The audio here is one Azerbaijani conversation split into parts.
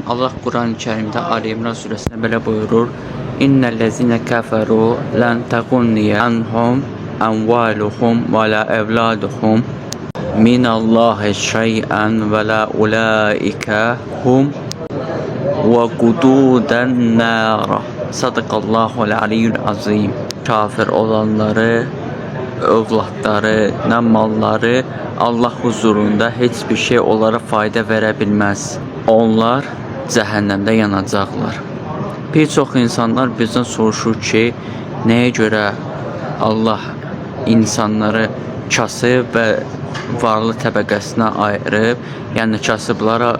Allah Kur'an-ı Kerim'de Ali İmran suresinde böyle buyurur. İnnellezine kaferu lan takunniye anhum amvaluhum ve la evladuhum minallahi şey'en ve la ulaike hum ve kududen nara. Sadakallahul aliyyul azim. Kafir olanları, övladları, nə malları Allah huzurunda hiçbir şey onlara fayda verebilmez. Onlar cəhənnəmdə yanacaqlar. Bir çox insanlar bizdən soruşur ki, nəyə görə Allah insanları kasıb və varlı təbəqəsinə ayırıb, yəni kasıblara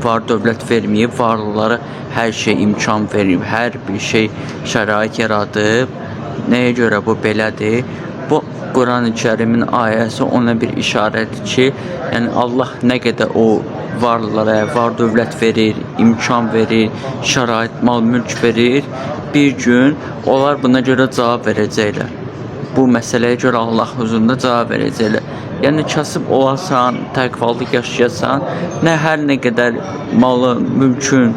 var dövlət verməyib, varlılara hər şey imkan verib, hər bir şey şərait yaradıb. Nəyə görə bu belədir? Bu Kur'an-ı Kerim'in ayəsi ona bir işarədir ki, yəni Allah nə qədər o varlılara var dövlət verir, imkan verir, şərait, mal, mülk verir, bir gün onlar buna görə cavab verəcəklər. Bu məsələyə görə Allah huzurunda cavab verəcəklər. Yəni kasıb olasan, təqvalıq yaşayasan, hər nə qədər malı, mülkün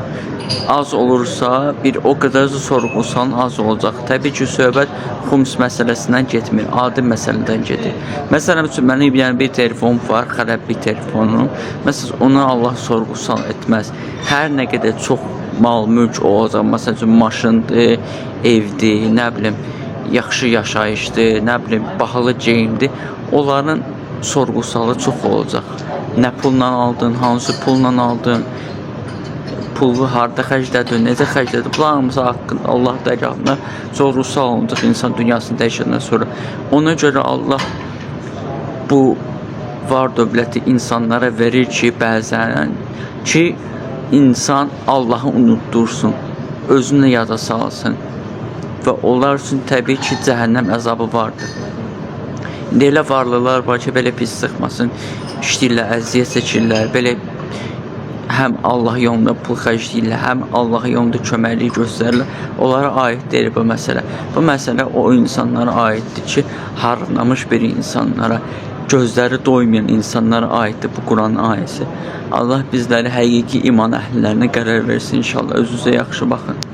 az olursa, bir o qədər sorğusan az olacaq. Təbii ki, söhbət xums məsələsindən getmir, adi məsələdən gedir. Məsələn üçün, mənim bir telefon var, xərab bir telefonum. Məsələn, ona Allah sorğusal etməz. Hər nə qədər çox mal, mülk olacaq, məsələn üçün, maşındır, evdir, nə bilim, yaxşı yaşayışdır, nə bilim, bahalı geyimdir. Onların sorğusalı çox olacaq. Nə pulla aldın, hansı pulla aldın, pulu harda xərclədin, necə xərclədin, bunlar hamısı haqqında Allah dərgahına sorğusal olacaq insan dünyasını dəyişəndən sonra. Ona görə Allah bu var dövləti insanlara verir ki, bəzən ki, insan Allah'ı unuttursun, özünü yada salsın və onlar üçün təbii ki, cəhənnəm əzabı vardır. Elə varlılar var ki, belə pis sıxmasın, işləyirlər, əziyyət çəkirlər, belə həm Allah yolunda pul xərcləyirlər, həm Allah yolunda köməklik göstərirlər. Onlara aid deyil bu məsələ. Bu məsələ o insanlara aiddir ki, harlamış bir insanlara, gözləri doymayan insanlara aiddir bu Kur'an ayəsi. Allah bizləri həqiqi iman əhlilərinə qərar versin inşallah. Özünüzə yaxşı baxın.